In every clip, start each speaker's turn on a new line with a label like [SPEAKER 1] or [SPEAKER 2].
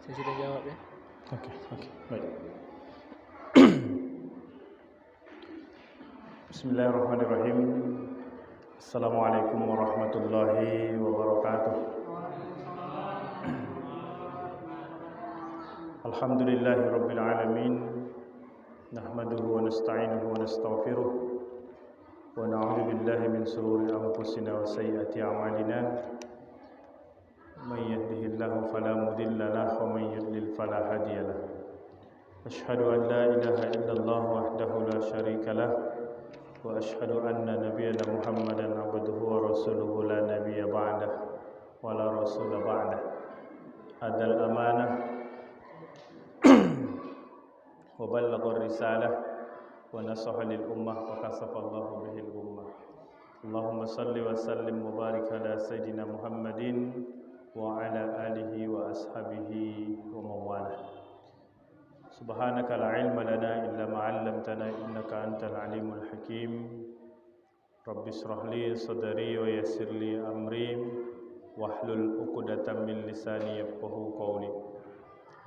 [SPEAKER 1] Saya sudah jawab ya.
[SPEAKER 2] Oke, baik. Bismillahirrahmanirrahim. Assalamualaikum warahmatullahi wabarakatuh. Alhamdulillahirabbil alamin. Nahmaduhu wa nasta'inuhu wa nastaghfiruh. Wa na'udzu billahi min shururi anfusina wa sayyiati a'malina. Man yahdihillahu fala mudilla lahu wa man yudlil fala hadiya lahu. Asyhadu an la ilaha illallah wahdahu la syarika lah wa asyhadu anna nabiyyana Muhammadan abduhu wa rasuluhu la nabiyya ba'dah wa la rasula ba'dah. Adal amanah wa ballagha risalah wa nasaha lil ummah wa kasafa Allahu bihil ummah. Allahumma salli wa sallim wa barik ala sayyidina Muhammadin wa ala alihi wa ashabihi wa mawalah. Subhanaka la ilma lana illa ma 'allamtana innaka antal alimul hakim. Rabbi shrah li sadri wa yassir li amri wahlul 'uqdatam min lisani yafqahu qawli.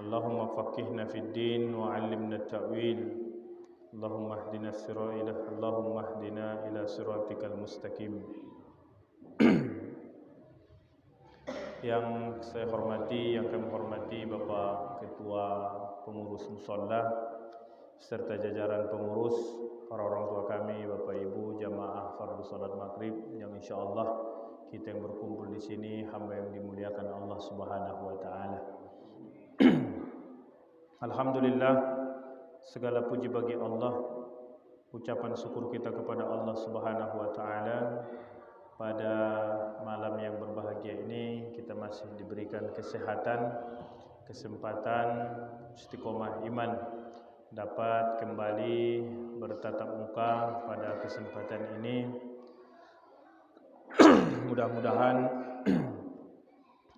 [SPEAKER 2] Allahumma faqihna fid din wa 'allimna at-ta'wil. Allahumma hdina ila siratikal mustaqim. Yang saya hormati, yang kami hormati Bapak Ketua Pengurus Musholla serta jajaran pengurus, para orang tua kami, Bapak Ibu jamaah fardhu salat maghrib yang insyaallah kita yang berkumpul di sini hamba yang dimuliakan Allah Subhanahu wa taala. Alhamdulillah, segala puji bagi Allah. Ucapan syukur kita kepada Allah Subhanahu wa taala. Pada malam yang berbahagia ini kita masih diberikan kesehatan, kesempatan, istiqomah iman dapat kembali bertatap muka pada kesempatan ini. Mudah-mudahan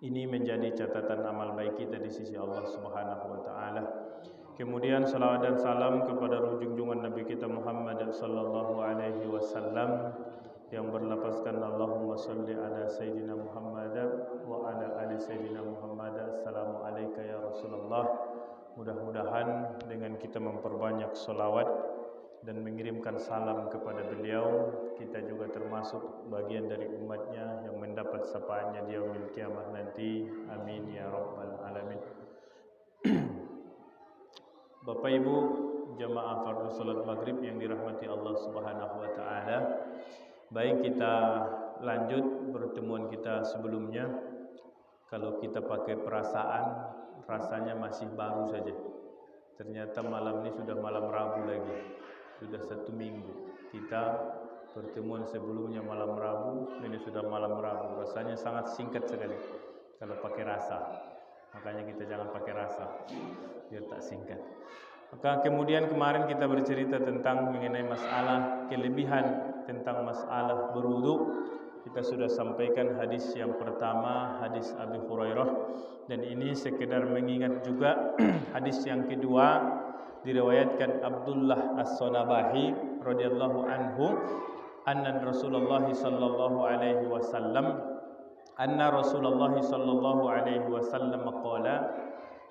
[SPEAKER 2] ini menjadi catatan amal baik kita di sisi Allah Subhanahu wa taala. Kemudian salawat dan salam kepada junjungan Nabi kita Muhammad sallallahu alaihi wasallam yang berlafazkan Allahumma salli ala sayyidina Muhammad wa ala ali sayyidina Muhammad. Assalamu alayka ya Rasulullah. Mudah-mudahan dengan kita memperbanyak salawat dan mengirimkan salam kepada beliau, kita juga termasuk bagian dari umatnya yang mendapat syafaatnya di yaumil kiamah nanti. Amin ya rabbal alamin. Bapak Ibu jamaah fardhu salat maghrib yang dirahmati Allah Subhanahu wa taala. Baik, kita lanjut pertemuan kita sebelumnya. Kalau kita pakai perasaan, rasanya masih baru saja. Ternyata malam ini sudah malam Rabu lagi. Sudah 1 minggu. Kita pertemuan sebelumnya malam Rabu, ini sudah malam Rabu. Rasanya sangat singkat sekali kalau pakai rasa. Makanya kita jangan pakai rasa, biar tak singkat. Maka kemudian kemarin kita bercerita tentang mengenai masalah kelebihan tentang masalah berwudu. Kita sudah sampaikan hadis yang pertama, hadis Abi Hurairah, dan ini sekedar mengingat juga hadis yang kedua diriwayatkan Abdullah As-Sunabahi radhiyallahu anhu, anna Rasulullah sallallahu alaihi wasallam qala,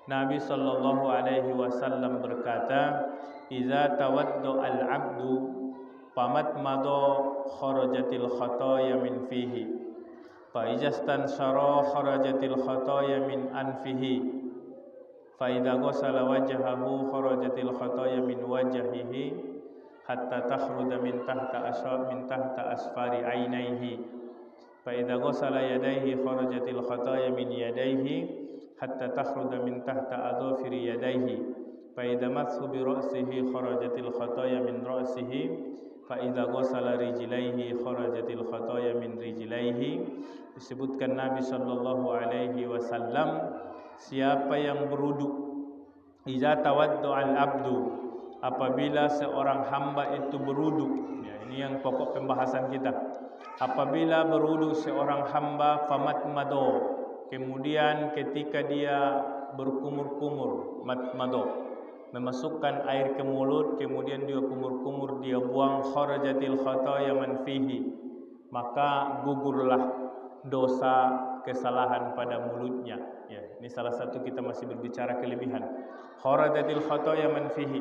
[SPEAKER 2] Nabi sallallahu alaihi wasallam berkata, "Iza tawaddo al-'abdu famatmado kharajatil khataya min fihi, fa ijastanshara kharajatil khataya min anfihi, fa idza ghasala wajhahu kharajatil khataya min wajhihi hatta takhruja min tahta asfari ainaihi, fa idza ghasala yadayhi kharajatil khataya min yadayhi hatta takhruja min tahta adhafiri yadayhi, fa idza mashu bi ra'sihi kharajatil khataya min ra'sihi, fa idza ghasala rijlaihi kharajatil khataya min rijlaihi." Disebutkan Nabi sallallahu alaihi wasallam, siapa yang berwudu, iza tawaddu al-abdu, apabila seorang hamba itu berwudu, ya, ini yang pokok pembahasan kita. Apabila berwudu seorang hamba, famatmado, kemudian ketika dia berkumur-kumur, matmado, memasukkan air ke mulut, kemudian dia kumur-kumur, dia buang, kharajatil khataya man fihi, maka gugurlah dosa kesalahan pada mulutnya. Ya, ini salah satu kita masih berbicara kelebihan. Kharajatil khotoya man fihi,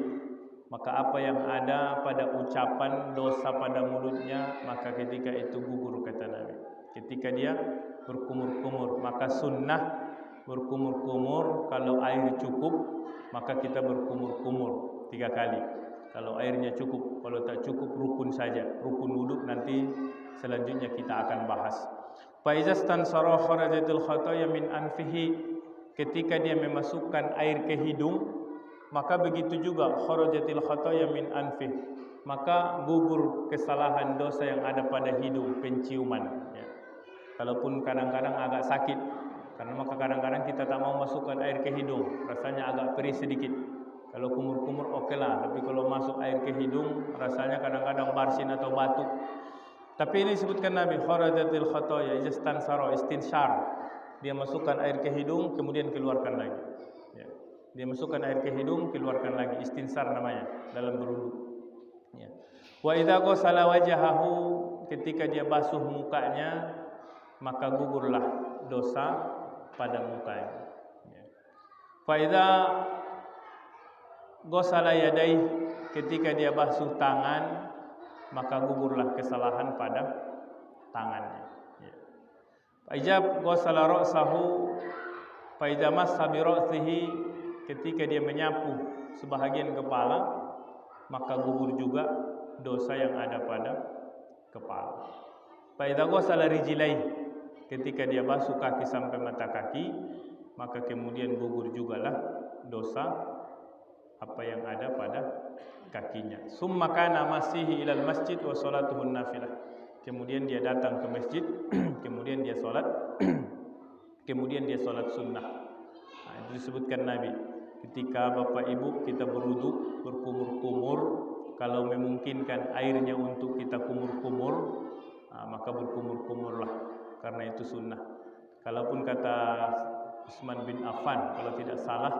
[SPEAKER 2] maka apa yang ada pada ucapan dosa pada mulutnya, maka ketika itu gugur, kata Nabi. Ketika dia berkumur-kumur, maka sunnah berkumur-kumur. Kalau air cukup, maka kita berkumur-kumur 3 kali. Kalau airnya cukup, kalau tak cukup rukun saja, rukun wudhu nanti selanjutnya kita akan bahas. Fa iza stansara kharajatul khotoya min anfihi, ketika dia memasukkan air ke hidung, maka begitu juga kharajatil khotoya min anfih, maka gugur kesalahan dosa yang ada pada hidung, penciuman ya. Kalaupun kadang-kadang agak sakit, karena maka kadang-kadang kita tak mau masukkan air ke hidung, rasanya agak perih sedikit. Kalau kumur-kumur oke lah, tapi kalau masuk air ke hidung rasanya kadang-kadang barsin atau batuk. Tapi ini disebutkan Nabi kharajatil khotoya istansara, istinsyar, dia masukkan air ke hidung kemudian keluarkan lagi ya. Dia masukkan air ke hidung, keluarkan lagi, istinsar namanya dalam berwudu ya. Wa idza ghasala wajhahu, ketika dia basuh mukanya, maka gugurlah dosa pada mukanya ya. Fa idza ghasala yadayhi, ketika dia basuh tangan, maka gugurlah kesalahan pada tangannya ya. Fa idza ghasala ra'sahu, fa idza massa bi ra'sihi, ketika dia menyapu sebahagian kepala, maka gugur juga dosa yang ada pada kepala. Fa idza ghasala rijlaihi, ketika dia basuh kaki sampai mata kaki, maka kemudian gugur jugalah dosa apa yang ada pada kakinya. Summa kana masihi ilal masjid wa salatuhun nafilah, kemudian dia datang ke masjid, kemudian dia salat kemudian dia salat sunnah. Nah, itu disebutkan Nabi, ketika Bapak Ibu kita berwudu, berkumur-kumur, kalau memungkinkan airnya untuk kita kumur-kumur, maka berkumur-kumurlah, karena itu sunnah. Kalaupun kata Utsman bin Affan kalau tidak salah,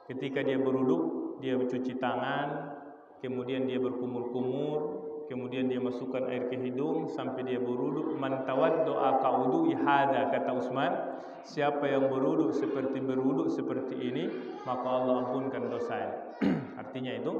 [SPEAKER 2] ketika dia berwudu, dia mencuci tangan, kemudian dia berkumur-kumur, kemudian dia masukkan air ke hidung sampai dia berwudu. Man tawaddo'a ka'udu'i hadza, kata Utsman, siapa yang berwudu seperti ini, maka Allah ampunkan dosanya. Artinya itu,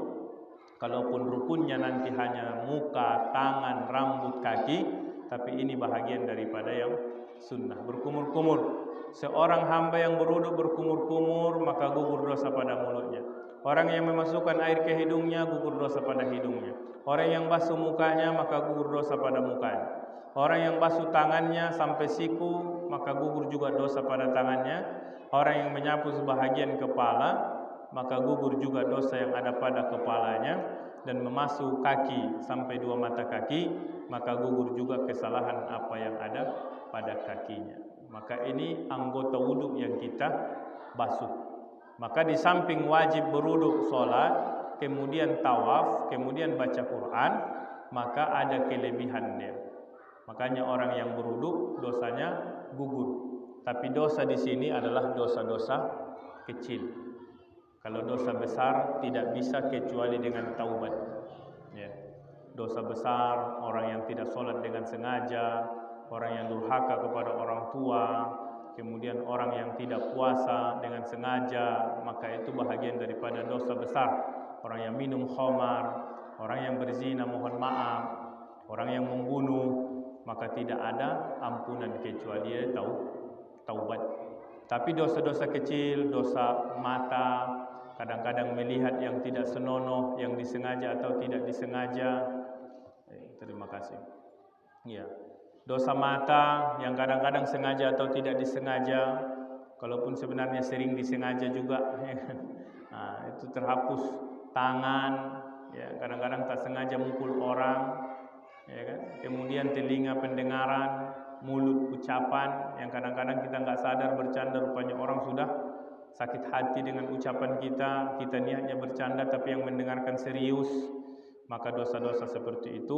[SPEAKER 2] kalaupun rukunnya nanti hanya muka, tangan, rambut, kaki, tapi ini bahagian daripada yang sunnah, berkumur-kumur. Seorang hamba yang berwudu berkumur-kumur, maka gugur dosa pada mulutnya. Orang yang memasukkan air ke hidungnya, gugur dosa pada hidungnya. Orang yang basuh mukanya, maka gugur dosa pada mukanya. Orang yang basuh tangannya sampai siku, maka gugur juga dosa pada tangannya. Orang yang menyapu sebahagian kepala, maka gugur juga dosa yang ada pada kepalanya. Dan memasuk kaki sampai 2 mata kaki, maka gugur juga kesalahan apa yang ada pada kakinya. Maka ini anggota wudu yang kita basuh. Maka di samping wajib berwudu salat, kemudian tawaf, kemudian baca Quran, maka ada kelebihannya. Makanya orang yang berwudu dosanya gugur. Tapi dosa di sini adalah dosa-dosa kecil. Kalau dosa besar tidak bisa kecuali dengan taubat. Ya. Dosa besar, orang yang tidak sholat dengan sengaja, orang yang durhaka kepada orang tua, kemudian orang yang tidak puasa dengan sengaja, maka itu bahagian daripada dosa besar. Orang yang minum khamar, orang yang berzina, mohon maaf, orang yang membunuh, maka tidak ada ampunan kecuali dia taubat. Tapi dosa-dosa kecil, dosa mata, kadang-kadang melihat yang tidak senonoh, yang disengaja atau tidak disengaja. Terima kasih. Ya. Dosa mata yang kadang-kadang sengaja atau tidak disengaja, kalaupun sebenarnya sering disengaja juga, nah, itu terhapus. Tangan, ya, kadang-kadang tak sengaja mukul orang, ya kan? Kemudian telinga pendengaran, mulut ucapan, yang kadang-kadang kita nggak sadar bercanda, rupanya orang sudah sakit hati dengan ucapan kita niatnya bercanda tapi yang mendengarkan serius. Maka dosa-dosa seperti itu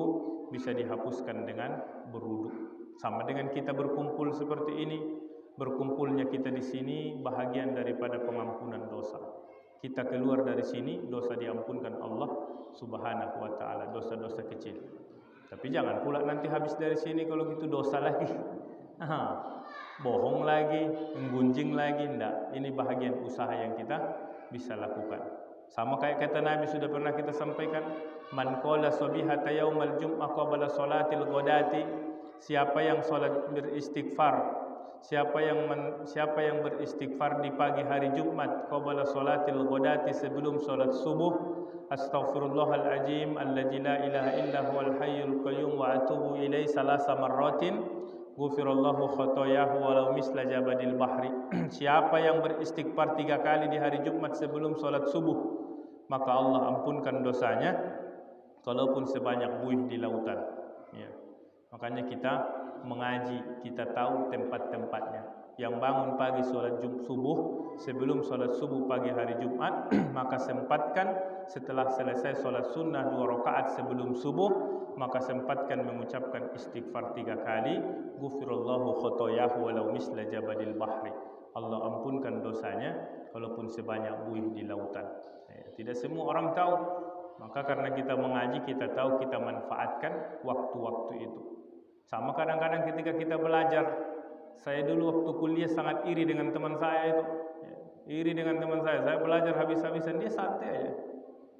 [SPEAKER 2] bisa dihapuskan dengan berwudu. Sama dengan kita berkumpul seperti ini, berkumpulnya kita di sini bahagian daripada pengampunan dosa. Kita keluar dari sini, dosa diampunkan Allah Subhanahu wa taala, dosa-dosa kecil. Tapi jangan pula nanti habis dari sini kalau gitu dosa lagi. bohong lagi, menggunjing lagi, enggak. Ini bahagian usaha yang kita bisa lakukan. Sama kayak kata Nabi sudah pernah kita sampaikan, man qala subihata yaumal jum'ah qabla salatil ghadati, siapa yang salat beristighfar, siapa yang beristighfar di pagi hari Jumat qabla salatil ghadati, sebelum salat subuh, astaghfirullahalazim allazi la ilaha illa huwal hayyul qayyum wa atubu ilaihi salasa marratin ghufirallahu khotoyahu walau misla jabadil bahri. Siapa yang beristighfar 3 kali di hari Jumat sebelum salat subuh, maka Allah ampunkan dosanya kalaupun sebanyak buih di lautan. Ya. Makanya kita mengaji, kita tahu tempat-tempatnya. Yang bangun pagi salat subuh, sebelum salat subuh pagi hari Jumat, maka sempatkan setelah selesai salat sunnah 2 rakaat sebelum subuh, maka sempatkan mengucapkan istighfar 3 kali, ghufirallahu khotoyahu walau misla jabadil bahri. Allah ampunkan dosanya walaupun sebanyak buih di lautan. Tidak semua orang tahu. Maka karena kita mengaji, kita tahu, kita manfaatkan waktu-waktu itu. Sama kadang-kadang ketika kita belajar, saya dulu waktu kuliah sangat iri dengan teman saya itu. Iri dengan teman saya belajar habis-habisan, dia santai aja.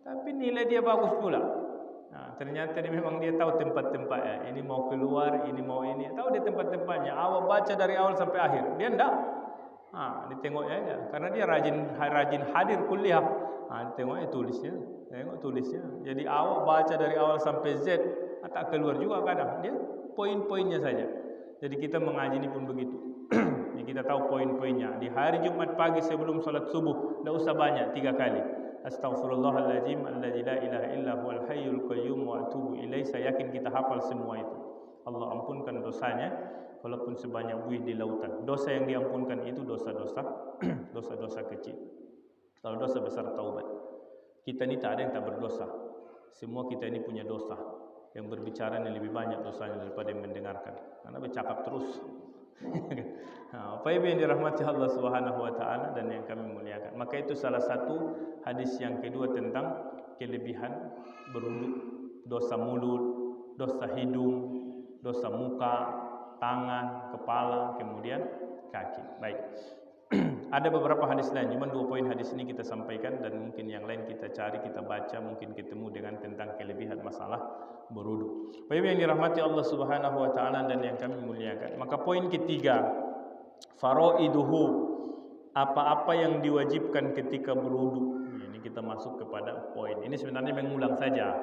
[SPEAKER 2] Tapi nilai dia bagus pula. Nah, ternyata dia memang dia tahu tempat-tempatnya. Ini mau keluar, ini mau ini. Tahu dia tempat-tempatnya. Awal baca dari awal sampai akhir. Dia enggak. Ditengoknya aja. Karena dia rajin hadir kuliah. Ditengoknya tulisnya. Tengok tulisnya. Jadi awal baca dari awal sampai Z. Tak keluar juga kadang. Dia poin-poinnya saja. Jadi kita mengaji ini pun begitu. Kita tahu poin-poinnya. Di hari Jumat pagi sebelum salat subuh, tidak usah banyak, 3 kali. Astaghfirullahalazim allazi la ilaha illa huwal hayyul qayyum wa atubu ilaihi. Saya yakin kita hafal semua itu. Allah ampunkan dosanya walaupun sebanyak buih di lautan. Dosa yang diampunkan itu dosa-dosa dosa-dosa kecil. Kalau dosa besar taubat. Kita ini tak ada yang tak berdosa. Semua kita ini punya dosa. Yang berbicara ini lebih banyak dosanya daripada yang mendengarkan. Karena bercakap terus. Apa yang dirahmati Allah Subhanahu wa taala dan yang kami muliakan. Maka itu salah satu hadis yang kedua tentang kelebihan berwudu. Dosa mulut, dosa hidung, dosa muka, tangan, kepala, kemudian kaki. Baik. Ada beberapa hadis lain, cuma 2 poin hadis ini kita sampaikan dan mungkin yang lain kita cari, kita baca, mungkin ketemu dengan tentang kelebihan masalah berwudu. Baik yang dirahmati Allah Subhanahu wa taala dan yang kami muliakan. Maka poin ketiga, faraiduhu, apa-apa yang diwajibkan ketika berwudu. Ini kita masuk kepada poin. Ini sebenarnya mengulang saja.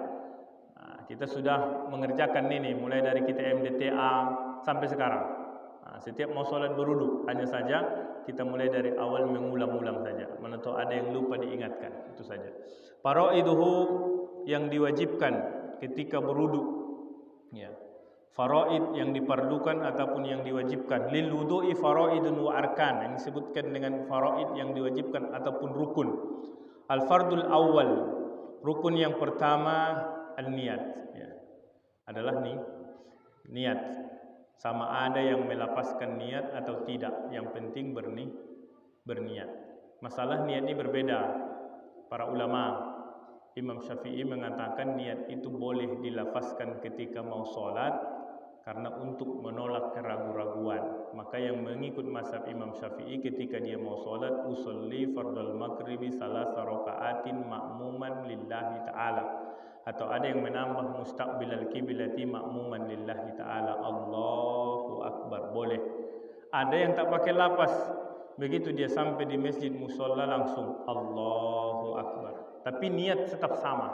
[SPEAKER 2] Kita sudah mengerjakan ini mulai dari kita MDTA sampai sekarang. Setiap mau sholat berwudu, hanya saja kita mulai dari awal mengulang-ulang saja. Mana tahu ada yang lupa diingatkan, itu saja. Faraiduhu, yang diwajibkan ketika berwudu. Ya. Faraid yang diperlukan ataupun yang diwajibkan. Lil wudu'i faraidun wa arkan, yang disebutkan dengan faraid yang diwajibkan ataupun rukun. Al fardul awal, rukun yang pertama al-niat, ya. Adalah niat. Sama ada yang melapaskan niat atau tidak, yang penting berniat. Masalah niat ini berbeda. Para ulama, Imam Syafi'i mengatakan niat itu boleh dilafazkan ketika mau sholat karena untuk menolak keraguan-raguan. Maka yang mengikut mazhab Imam Syafi'i ketika dia mau sholat, usolli fardal maghribi salasa rakaatin ma'muman lillahi ta'ala. Atau ada yang menambah mustaqbilal kiblati ma'muman lillahi ta'ala, Allahu Akbar, boleh. Ada yang tak pakai lapas, begitu dia sampai di masjid musola langsung Allahu Akbar, tapi niat tetap sama,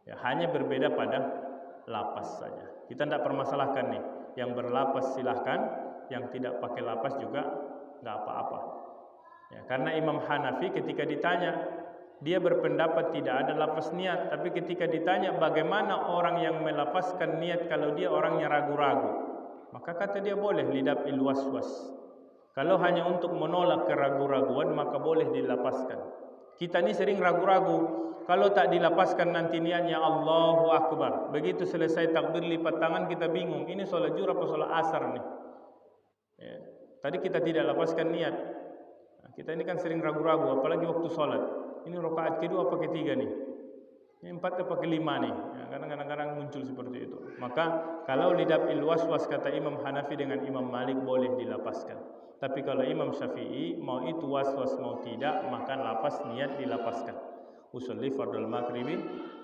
[SPEAKER 2] ya, hanya berbeda pada lapas saja. Kita tidak permasalahkan nih, yang berlapas silahkan, yang tidak pakai lapas juga tidak apa-apa, ya, karena Imam Hanafi ketika ditanya, dia berpendapat tidak ada lafaz niat. Tapi ketika ditanya bagaimana orang yang melafazkan niat kalau dia orangnya ragu-ragu, maka kata dia boleh lidaf'il waswas. Kalau hanya untuk menolak keraguan-raguan maka boleh dilapaskan. Kita ni sering ragu-ragu. Kalau tak dilapaskan nanti niatnya Allahu Akbar. Begitu selesai takbir lipat tangan kita bingung. Ini solat zuhur apa solat asar nih? Ya. Tadi kita tidak lapaskan niat. Kita ini kan sering ragu-ragu apalagi waktu solat. Ini rakaat kedua apa ketiga nih? Ini 4 apa kelima nih. Ya, kadang-kadang muncul seperti itu. Maka kalau lidaf'il waswas kata Imam Hanafi dengan Imam Malik boleh dilapaskan. Tapi kalau Imam Syafi'i mau itu waswas mau tidak, maka lapas niat dilapaskan. Usolli fardul maghribi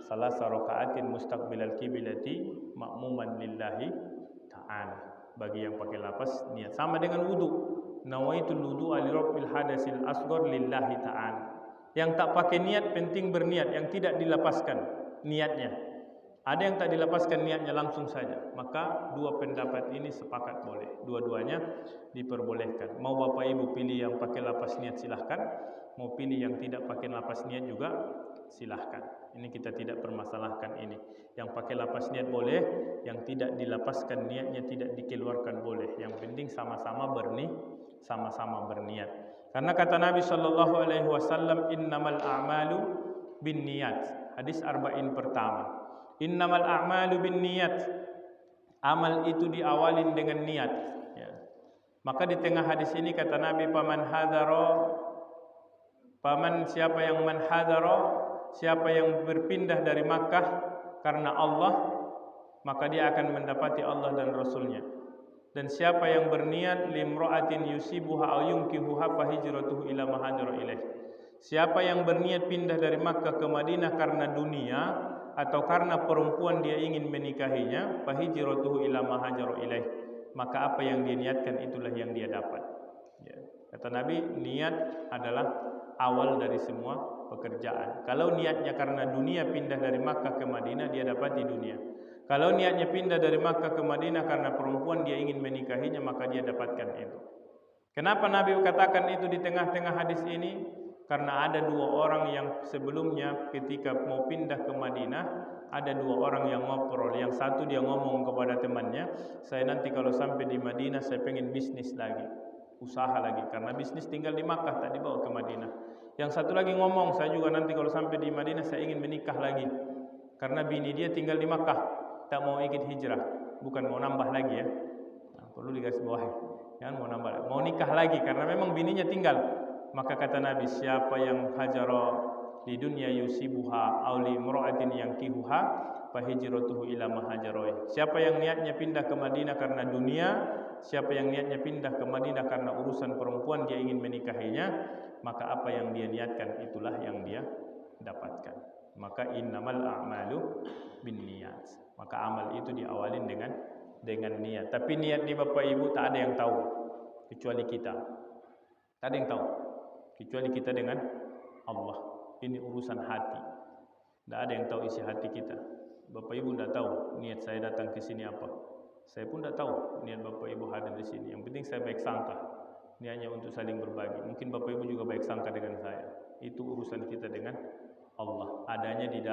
[SPEAKER 2] salasa raka'atin mustaqbilal qiblati ma'muman lillahi ta'ala. Bagi yang pakai lapas niat sama dengan wudu. Nawaitul wudu'a li rabbil hadasil asghar lillahi ta'ala. Yang tak pakai niat penting berniat, yang tidak dilapaskan niatnya. Ada yang tak dilapaskan niatnya langsung saja. Maka dua pendapat ini sepakat boleh. Dua-duanya diperbolehkan. Mau bapak ibu pilih yang pakai lapas niat silahkan. Mau pilih yang tidak pakai lapas niat juga silahkan. Ini kita tidak permasalahkan ini. Yang pakai lapas niat boleh, yang tidak dilapaskan niatnya tidak dikeluarkan boleh. Yang penting sama-sama berniat. Karena kata Nabi sallallahu alaihi wasallam, innamal a'malu binniyat. Hadis arba'in pertama. Innamal a'malu binniyat. Amal itu diawalin dengan niat, ya. Maka di tengah hadis ini kata Nabi, siapa yang manhadara, siapa yang berpindah dari Makkah karena Allah, maka dia akan mendapati Allah dan Rasulnya. Dan siapa yang berniat limra'atin yusibuha aw yunkihuha fahijratuhu ila ma hajara ilaih. Siapa yang berniat pindah dari Makkah ke Madinah karena dunia atau karena perempuan dia ingin menikahinya, fahijratuhu ila ma hajara ilaih. Maka apa yang dia niatkan itulah yang dia dapat. Ya. Kata Nabi, niat adalah awal dari semua pekerjaan. Kalau niatnya karena dunia pindah dari Makkah ke Madinah, dia dapati dunia. Kalau niatnya pindah dari Makkah ke Madinah karena perempuan dia ingin menikahinya, maka dia dapatkan itu. Kenapa Nabi katakan itu di tengah-tengah hadis ini? Karena ada dua orang yang sebelumnya ketika mau pindah ke Madinah, ada dua orang yang ngobrol. Yang satu dia ngomong kepada temannya, saya nanti kalau sampai di Madinah saya pengen bisnis lagi, usaha lagi. Karena bisnis tinggal di Makkah, tak dibawa ke Madinah. Yang satu lagi ngomong, saya juga nanti kalau sampai di Madinah saya ingin menikah lagi. Karena bini dia tinggal di Makkah, tak mau ikut hijrah, bukan mau nambah lagi ya. Nah, perlu digaris bawahi, jangan mau nambah, mau nikah lagi karena memang bininya tinggal. Maka kata Nabi, siapa yang hajara di dunia yusibuha aw li imra'atin yankihuha fa hijratuhu ila ma hajara. Siapa yang niatnya pindah ke Madinah karena dunia, siapa yang niatnya pindah ke Madinah karena urusan perempuan dia ingin menikahinya, maka apa yang dia niatkan itulah yang dia dapatkan. Maka innamal a'malu binniyat. Maka amal itu diawalin dengan niat. Tapi niat ni Bapak Ibu tak ada yang tahu kecuali kita. Tak ada yang tahu kecuali kita dengan Allah. Ini urusan hati. Tak ada yang tahu isi hati kita. Bapak Ibu tak tahu niat saya datang ke sini apa. Saya pun tak tahu niat Bapak Ibu hadir di sini. Yang penting saya baik sangka. Niatnya untuk saling berbagi. Mungkin Bapak Ibu juga baik sangka dengan saya. Itu urusan kita dengan Allah. Adanya di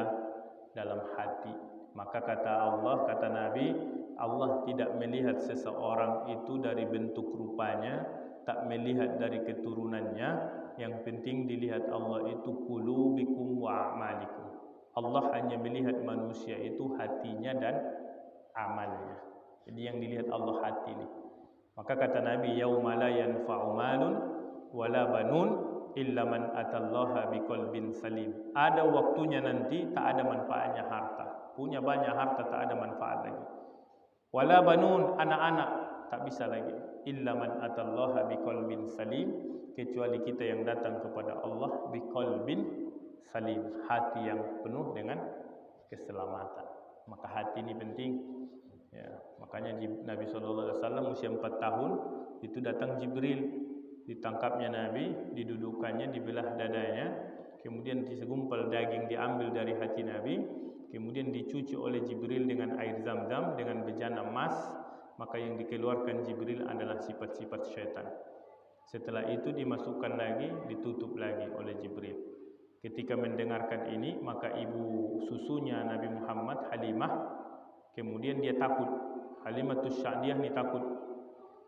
[SPEAKER 2] dalam hati. Maka kata Allah, kata Nabi, Allah tidak melihat seseorang itu dari bentuk rupanya, tak melihat dari keturunannya. Yang penting dilihat Allah itu qulubikum wa a'malikum. Allah hanya melihat manusia itu hatinya dan amalnya. Jadi yang dilihat Allah hati ini. Maka kata Nabi, yauma la yanfa'u malun wala banun illa man atallaha biqalbin salim. Ada waktunya nanti tak ada manfaatnya harta. Punya banyak harta tak ada manfaat lagi. Wala banun, anak-anak tak bisa lagi. Illa man atallaha biqalbin salim, kecuali kita yang datang kepada Allah biqalbin salim, hati yang penuh dengan keselamatan. Maka hati ini penting. Ya, makanya Nabi SAW usia 4 tahun itu datang Jibril, ditangkapnya Nabi, didudukannya, dibelah dadanya, kemudian segumpal daging diambil dari hati Nabi, kemudian dicuci oleh Jibril dengan air Zam-Zam dengan bejana emas, maka yang dikeluarkan Jibril adalah sifat-sifat syaitan. Setelah itu dimasukkan lagi, ditutup lagi oleh Jibril. Ketika mendengarkan ini, maka ibu susunya Nabi Muhammad, Halimah, kemudian dia takut. Halimatus Sa'diyah ni takut.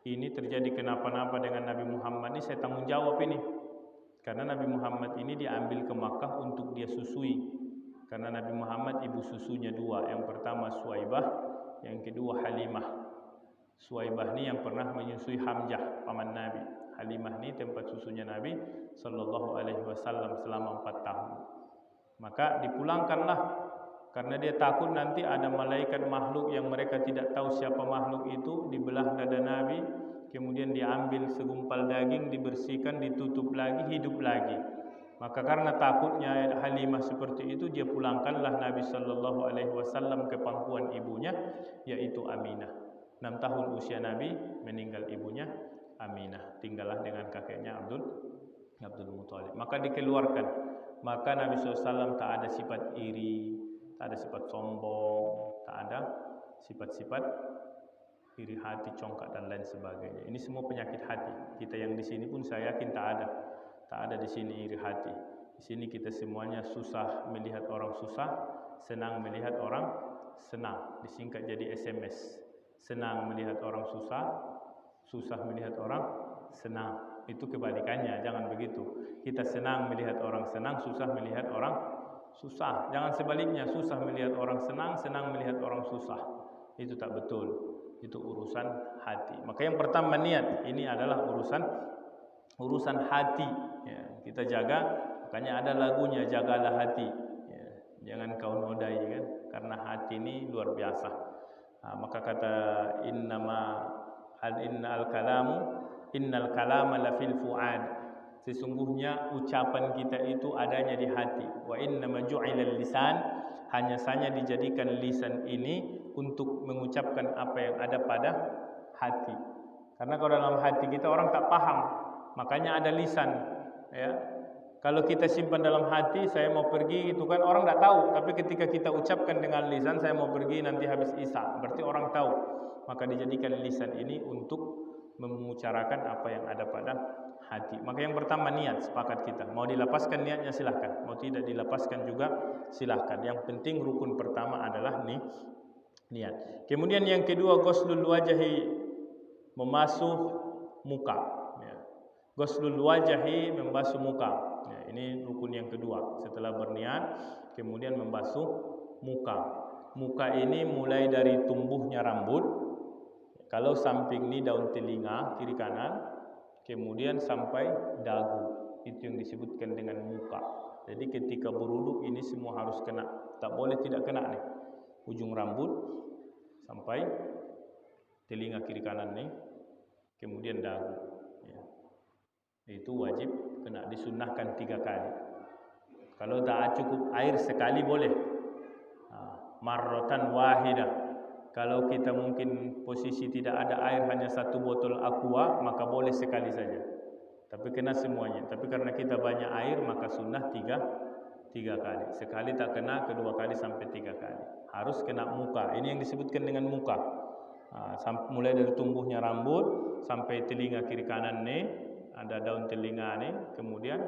[SPEAKER 2] Ini terjadi kenapa-napa dengan Nabi Muhammad ini, saya tanggung jawab ini. Karena Nabi Muhammad ini diambil ke Makkah untuk dia susui. Karena Nabi Muhammad ibu susunya dua. Yang pertama Suwaibah, yang kedua Halimah. Suwaibah ni yang pernah menyusui Hamzah, paman Nabi. Halimah ni tempat susunya Nabi sallallahu alaihi wasallam selama 4 tahun. Maka dipulangkanlah Karena dia takut nanti ada malaikat makhluk yang mereka tidak tahu siapa makhluk itu, dibelah dada Nabi, kemudian diambil segumpal daging, dibersihkan, ditutup lagi, hidup lagi. Maka karena takutnya Halimah seperti itu, dia pulangkanlah Nabi sallallahu alaihi wasallam ke pangkuan ibunya, yaitu Aminah. 6 tahun usia Nabi, meninggal ibunya Aminah. Tinggallah dengan kakeknya Abdul Muthalib. Maka dikeluarkan. Maka Nabi SAW tak ada sifat iri, tak ada sifat sombong, tak ada sifat-sifat iri hati, congkak dan lain sebagainya. Ini semua penyakit hati. Kita yang di sini pun saya yakin tak ada. Tak ada di sini iri hati. Di sini kita semuanya susah melihat orang susah, senang melihat orang senang. Disingkat jadi SMS. Senang melihat orang susah, susah melihat orang senang. Itu kebalikannya, jangan begitu. Kita senang melihat orang senang, susah melihat orang susah. Jangan sebaliknya, susah melihat orang senang, senang melihat orang susah. Itu tak betul. Itu urusan hati. Maka yang pertama niat, ini adalah urusan hati. Ya, kita jaga, makanya ada lagunya, jagalah hati. Ya, jangan kau nodai kan, karena hati ini luar biasa. Maka kata innal kalama la fil fuad. Sesungguhnya ucapan kita itu adanya di hati. Wa innama ju'ilal lisan, hanya saja dijadikan lisan ini untuk mengucapkan apa yang ada pada hati. Karena kalau dalam hati kita orang tak paham, makanya ada lisan. Ya, kalau kita simpan dalam hati, saya mau pergi itu kan orang tak tahu. Tapi ketika kita ucapkan dengan lisan, saya mau pergi nanti habis isya, berarti orang tahu. Maka dijadikan lisan ini untuk mengucarakan apa yang ada pada hati. Maka yang pertama niat, sepakat kita. Mau dilepaskan niatnya silahkan, mau tidak dilepaskan juga silahkan. Yang penting rukun pertama adalah niat. Kemudian yang kedua, ghuslul wajahi, membasuh muka. Ya. Ghuslul wajahi, membasuh muka. Ya, ini rukun yang kedua. Setelah berniat, kemudian membasuh muka. Muka ini mulai dari tumbuhnya rambut. Kalau samping ini daun telinga kiri kanan, kemudian sampai dagu, itu yang disebutkan dengan muka. Jadi ketika berwudu ini semua harus kena, tak boleh tidak kena nih. Ujung rambut sampai telinga kiri kanan nih, kemudian dagu. Ya. Itu wajib kena, disunnahkan 3 kali. Kalau tak cukup air sekali boleh, marratan wahidah. Kalau kita mungkin posisi tidak ada air, hanya 1 botol aqua, maka boleh sekali saja. Tapi kena semuanya. Tapi karena kita banyak air, maka sunnah 3 kali. Sekali tak kena, kedua kali sampai 3 kali. Harus kena muka. Ini yang disebutkan dengan muka. Mulai dari tumbuhnya rambut sampai telinga kiri kanan nih, ada daun telinga nih, kemudian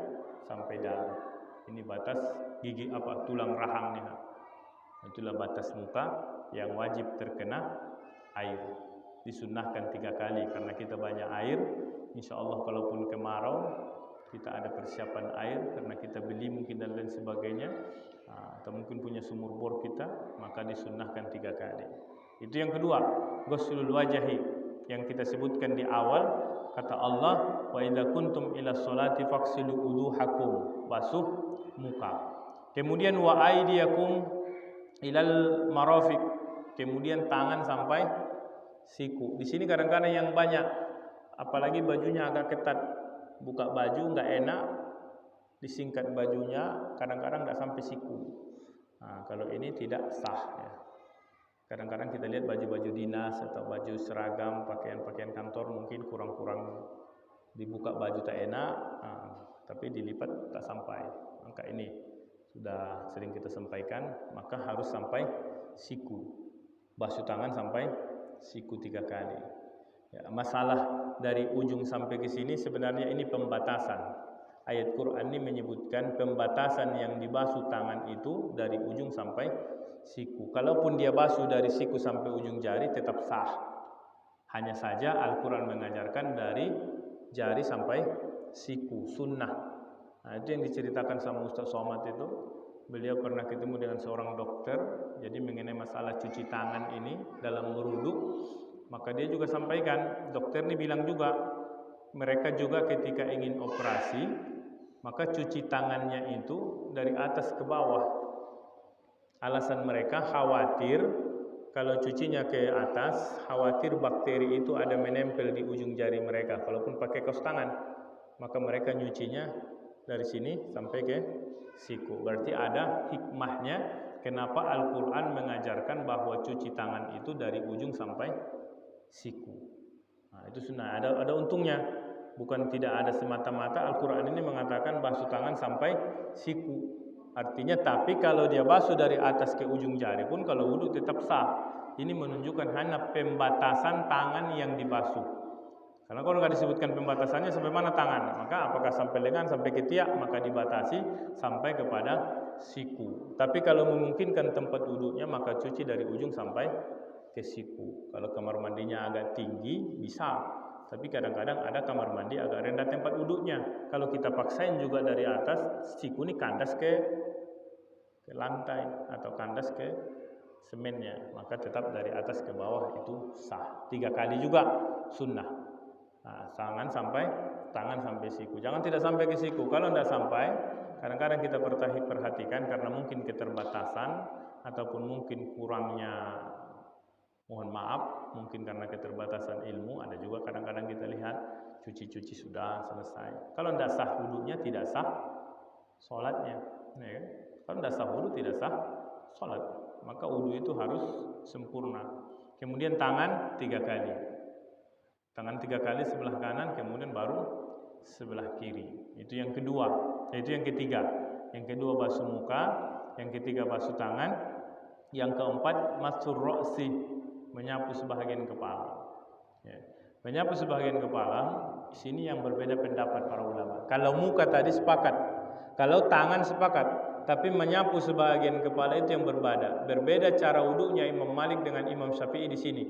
[SPEAKER 2] sampai dagu. Ini batas gigi tulang rahang nih. Itulah batas muka yang wajib terkena air. Disunnahkan 3 kali karena kita banyak air. Insyaallah kalaupun kemarau kita ada persiapan air karena kita beli mungkin dan lain sebagainya, atau mungkin punya sumur bor kita, maka disunnahkan 3 kali. Itu yang kedua, ghuslul wajahi yang kita sebutkan di awal. Kata Allah, wa idza kuntum ila sholati faghsilu wuduhakum, basuh muka. Kemudian wa aydiyakum ilal marafiq, kemudian tangan sampai siku. Di sini kadang-kadang yang banyak, apalagi bajunya agak ketat, buka baju nggak enak, disingkat bajunya, kadang-kadang nggak sampai siku. Kalau ini tidak sah. Ya. Kadang-kadang kita lihat baju-baju dinas atau baju seragam, pakaian-pakaian kantor mungkin kurang-kurang dibuka baju tak enak, tapi dilipat tak sampai. Maka ini sudah sering kita sampaikan, maka harus sampai siku. Basuh tangan sampai siku 3 kali. Ya, masalah dari ujung sampai ke sini sebenarnya ini pembatasan. Ayat Quran ini menyebutkan pembatasan yang dibasuh tangan itu dari ujung sampai siku. Kalaupun dia basuh dari siku sampai ujung jari tetap sah. Hanya saja Al-Quran mengajarkan dari jari sampai siku, sunnah. Itu yang diceritakan sama Ustaz Somad itu. Beliau pernah ketemu dengan seorang dokter, jadi mengenai masalah cuci tangan ini dalam berwudu. Maka dia juga sampaikan, dokter ini bilang juga, mereka juga ketika ingin operasi, maka cuci tangannya itu dari atas ke bawah. Alasan mereka khawatir kalau cucinya ke atas, khawatir bakteri itu ada menempel di ujung jari mereka. Kalaupun pakai kaos tangan, maka mereka nyucinya dari sini sampai ke siku. Berarti ada hikmahnya kenapa Al-Quran mengajarkan bahwa cuci tangan itu dari ujung sampai siku. Nah, itu sunnah. Ada untungnya. Bukan tidak ada semata-mata Al-Quran ini mengatakan basuh tangan sampai siku. Artinya tapi kalau dia basuh dari atas ke ujung jari pun kalau wudhu tetap sah. Ini menunjukkan hanya pembatasan tangan yang dibasuh. Karena kalau nggak disebutkan pembatasannya sampai mana tangan, maka apakah sampai lengan sampai ketiak, maka dibatasi sampai kepada siku. Tapi kalau memungkinkan tempat wudhunya maka cuci dari ujung sampai ke siku. Kalau kamar mandinya agak tinggi bisa. Tapi kadang-kadang ada kamar mandi agak rendah tempat wudhunya. Kalau kita paksain juga dari atas, siku ini kandas ke lantai atau kandas ke semennya, maka tetap dari atas ke bawah itu sah. 3 kali juga sunnah. Nah, tangan sampai siku. Jangan tidak sampai ke siku. Kalau tidak sampai, kadang-kadang kita perhatikan karena mungkin keterbatasan ataupun mungkin kurangnya, mohon maaf, mungkin karena keterbatasan ilmu, ada juga kadang-kadang kita lihat cuci-cuci sudah selesai. Kalau tidak sah wudhunya, tidak sah sholatnya. Ya, kalau tidak sah wudhu, tidak sah sholat. Maka wudhu itu harus sempurna. Kemudian tangan 3 kali. Tangan 3 kali sebelah kanan, kemudian baru sebelah kiri. Itu yang kedua. Itu yang ketiga. Yang kedua basuh muka, yang ketiga basuh tangan, yang keempat masur ro'si, menyapu sebahagian kepala. Ya. Menyapu sebahagian kepala, sini yang berbeda pendapat para ulama. Kalau muka tadi sepakat, kalau tangan sepakat, tapi menyapu sebahagian kepala itu yang berbeda. Berbeda cara wudhunya Imam Malik dengan Imam Syafi'i di sini.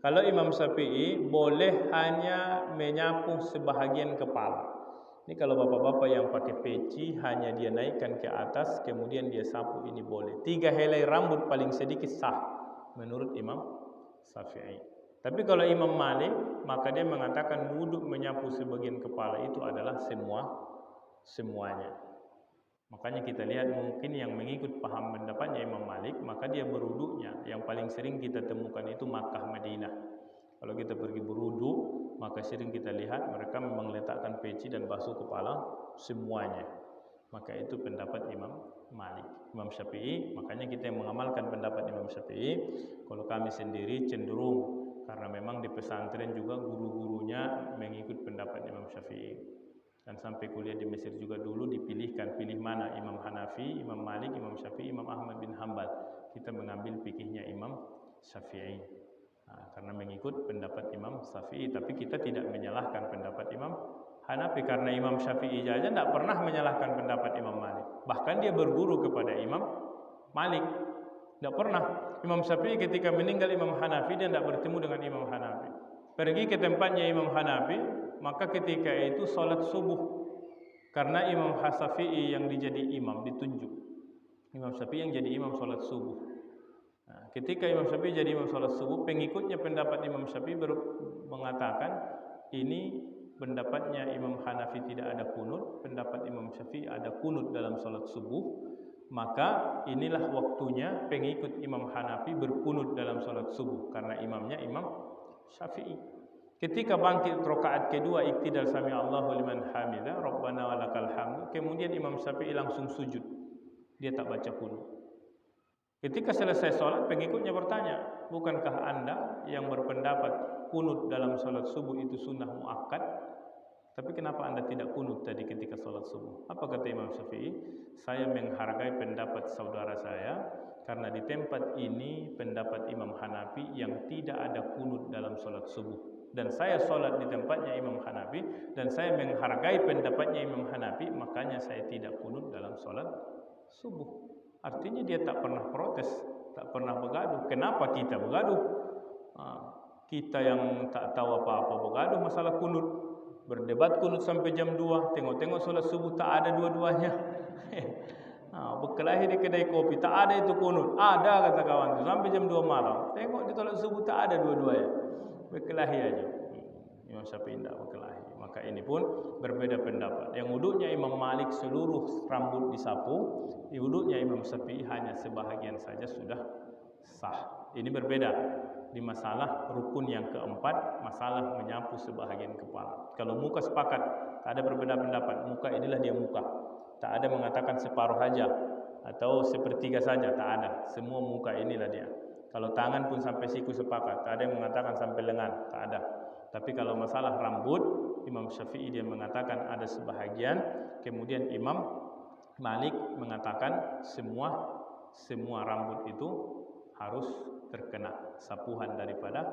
[SPEAKER 2] Kalau Imam Syafi'i boleh hanya menyapu sebahagian kepala. Ini kalau bapak-bapak yang pakai peci hanya dia naikkan ke atas, kemudian dia sapu, ini boleh. 3 helai rambut paling sedikit sah menurut Imam Syafi'i. Tapi kalau Imam Malik, maka dia mengatakan wudhu menyapu sebagian kepala itu adalah semuanya. Makanya kita lihat mungkin yang mengikut paham pendapatnya Imam Malik, maka dia berwudhunya yang paling sering kita temukan itu Makkah, Madinah. Kalau kita pergi berwudhu, maka sering kita lihat mereka memang letakkan peci dan basuh kepala semuanya. Maka itu pendapat Imam Malik. Imam Syafi'i, makanya kita yang mengamalkan pendapat Imam Syafi'i. Kalau kami sendiri cenderung, karena memang di pesantren juga guru-gurunya mengikut pendapat Imam Syafi'i. Dan sampai kuliah di Mesir juga dulu dipilihkan, pilih mana Imam Hanafi, Imam Malik, Imam Syafi'i, Imam Ahmad bin Hanbal. Kita mengambil fikihnya Imam Syafi'i. Nah, karena mengikut pendapat Imam Syafi'i, tapi kita tidak menyalahkan pendapat Imam Hanafi, karena Imam Syafi'i saja tidak pernah menyalahkan pendapat Imam Malik. Bahkan dia berguru kepada Imam Malik. Tidak pernah. Imam Syafi'i ketika meninggal Imam Hanafi, dia tidak bertemu dengan Imam Hanafi. Pergi ke tempatnya Imam Hanafi, maka ketika itu sholat subuh. Karena Imam Syafi'i yang dijadi imam ditunjuk. Imam Syafi'i yang jadi imam sholat subuh. Nah, ketika Imam Syafi'i jadi imam sholat subuh, pengikutnya pendapat Imam Syafi'i mengatakan ini pendapatnya Imam Hanafi tidak ada kunut, pendapat Imam Syafi'i ada kunut dalam sholat subuh. Maka inilah waktunya pengikut Imam Hanafi berkunut dalam sholat subuh, karena imamnya Imam Syafi'i. Ketika bangkit rakaat kedua iktidal sami Allahu liman hamidah, Rabbana walakal hamd, kemudian Imam Syafi'i langsung sujud. Dia tak baca kunut. Ketika selesai sholat, pengikutnya bertanya, bukankah Anda yang berpendapat kunut dalam sholat subuh itu sunnah muakkad? Tapi kenapa Anda tidak kunut tadi ketika sholat subuh? Apa kata Imam Syafi'i? Saya menghargai pendapat saudara saya, karena di tempat ini pendapat Imam Hanafi yang tidak ada kunut dalam sholat subuh. Dan saya sholat di tempatnya Imam Hanafi, dan saya menghargai pendapatnya Imam Hanafi, makanya saya tidak kunut dalam sholat subuh. Artinya dia tak pernah protes, tak pernah bergaduh. Kenapa kita bergaduh? Kita yang tak tahu apa-apa bergaduh masalah kunut. Berdebat kunut sampai jam 2, tengok-tengok sholat subuh tak ada dua-duanya. Berkelahi di kedai kopi, tak ada itu kunut. Ada kata kawan itu sampai jam 2 malam. Tengok di sholat subuh tak ada dua-duanya. Berkelahi aja. Imam Syafi'i tidak berkelahi. Maka ini pun berbeda pendapat. Yang wuduknya Imam Malik seluruh rambut disapu, wuduknya Imam Syafi'i hanya sebahagian saja sudah sah. Ini berbeda di masalah rukun yang keempat, masalah menyapu sebahagian kepala. Kalau muka sepakat, tak ada berbeda pendapat. Muka inilah dia muka. Tak ada mengatakan separuh saja atau sepertiga saja, tak ada. Semua muka inilah dia. Kalau tangan pun sampai siku sepakat, tak ada yang mengatakan sampai lengan, tak ada. Tapi kalau masalah rambut, Imam Syafi'i dia mengatakan ada sebahagian, kemudian Imam Malik mengatakan semua rambut itu harus terkena sapuan daripada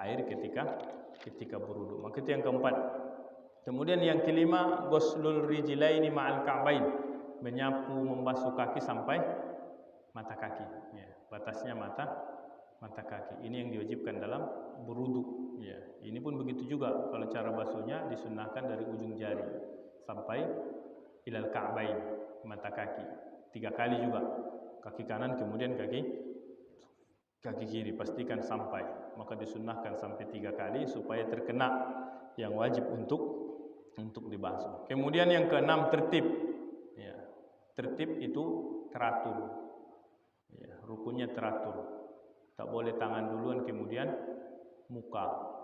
[SPEAKER 2] air ketika berwudu. Maka itu yang keempat. Kemudian yang kelima, ghuslul rijlaini ma'al ka'bain, menyapu membasuh kaki sampai mata kaki. Ya, batasnya mata kaki. Ini yang diwajibkan dalam berwudu. Ya, ini pun begitu juga. Kalau cara basuhnya disunnahkan dari ujung jari sampai ilal ka'bain, mata kaki. 3 kali juga. Kaki kanan kemudian kaki kiri, pastikan sampai. Maka disunnahkan sampai 3 kali supaya terkena yang wajib untuk dibasuh. Kemudian yang keenam, tertib. Ya, tertib itu teratur. Ya, rukunnya teratur. Tak boleh tangan duluan kemudian muka.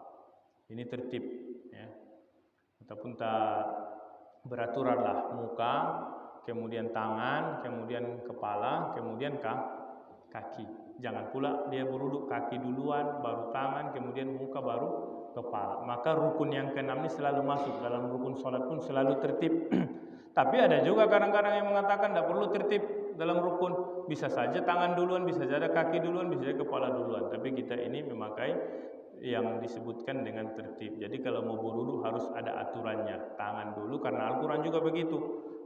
[SPEAKER 2] Ini tertib. Ya. Ataupun tak beraturanlah muka, kemudian tangan, kemudian kepala, kemudian kaki. Jangan pula dia berwudu kaki duluan, baru tangan, kemudian muka, baru kepala. Maka rukun yang keenam ini selalu masuk dalam rukun sholat pun selalu tertib. Tapi ada juga kadang-kadang yang mengatakan tidak perlu tertib dalam rukun. Bisa saja tangan duluan, bisa saja kaki duluan, bisa saja kepala duluan. Tapi kita ini memakai yang disebutkan dengan tertib. Jadi kalau mau berwudu harus ada aturannya. Tangan dulu, karena Al-Quran juga begitu.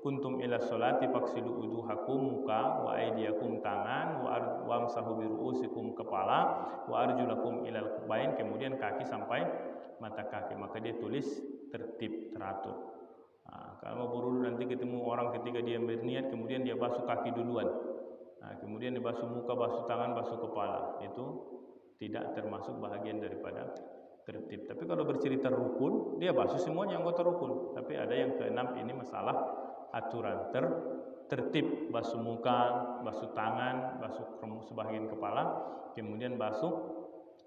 [SPEAKER 2] Kuntum ila sholati faksilu wuduhakum, muka, wa aidiakum, tangan, wa amsahu biru'usikum, kepala, wa arjulakum ilal kubain, kemudian kaki sampai mata kaki. Maka dia tulis tertib, teratur. Nah, kalau mau berwudu nanti ketemu orang ketika dia berniat, kemudian dia basuh kaki duluan. Nah, kemudian dia basuh muka, basuh tangan, basuh kepala. Itu tidak termasuk bahagian daripada tertib. Tapi kalau bercerita rukun, dia basuh semuanya anggota rukun. Tapi ada yang keenam, ini masalah aturan tertib, basuh muka, basuh tangan, basuh sebahagian kepala, kemudian basuh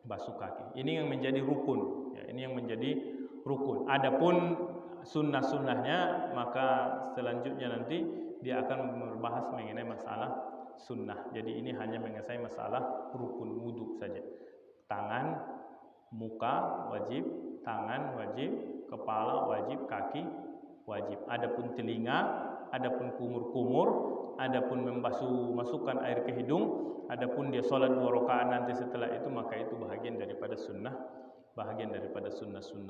[SPEAKER 2] kaki. Ini yang menjadi rukun. Ya, ini yang menjadi rukun. Adapun sunnah-sunnahnya, maka selanjutnya nanti dia akan membahas mengenai masalah sunnah. Jadi ini hanya mengenai masalah rukun wudu saja. Tangan, muka wajib, tangan wajib, kepala wajib, kaki wajib. Adapun telinga, adapun kumur-kumur, adapun masukkan air ke hidung, adapun dia sholat 2 rakaat nanti setelah itu, maka itu bahagian daripada sunnah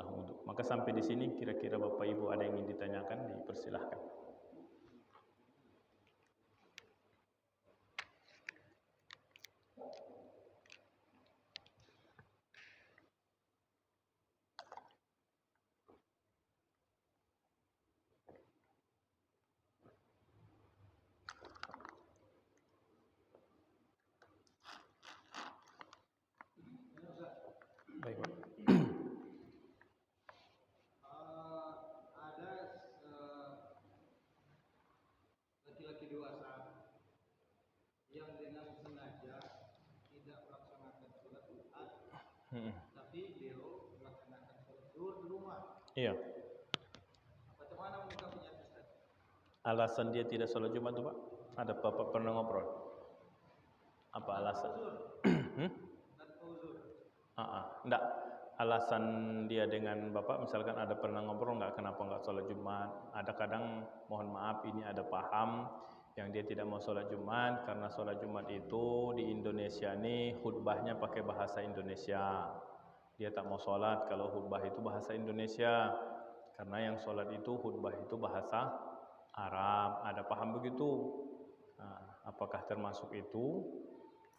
[SPEAKER 2] wudu. Maka sampai di sini kira-kira Bapak Ibu ada yang ingin ditanyakan, dipersilahkan. Baik, Pak.
[SPEAKER 1] Ada laki-laki dewasa yang dengan sengaja tidak melaksanakan sholat Jumat, tapi beliau melaksanakan sholat zuhur di rumah.
[SPEAKER 2] Iya.
[SPEAKER 1] Bagaimana menyikapinya, Ustaz?
[SPEAKER 2] Alasan dia tidak sholat Jumat itu, Pak? Ada Bapak pernah ngobrol? Apa alasan? Enggak. Alasan dia dengan Bapak, misalkan ada pernah ngobrol enggak, kenapa enggak sholat Jumat? Ada kadang, mohon maaf, ini ada paham yang dia tidak mau sholat Jumat karena sholat Jumat itu di Indonesia ini khutbahnya pakai bahasa Indonesia. Dia tak mau sholat kalau khutbah itu bahasa Indonesia, karena yang sholat itu khutbah itu bahasa Arab. Ada paham begitu. Nah, apakah termasuk itu?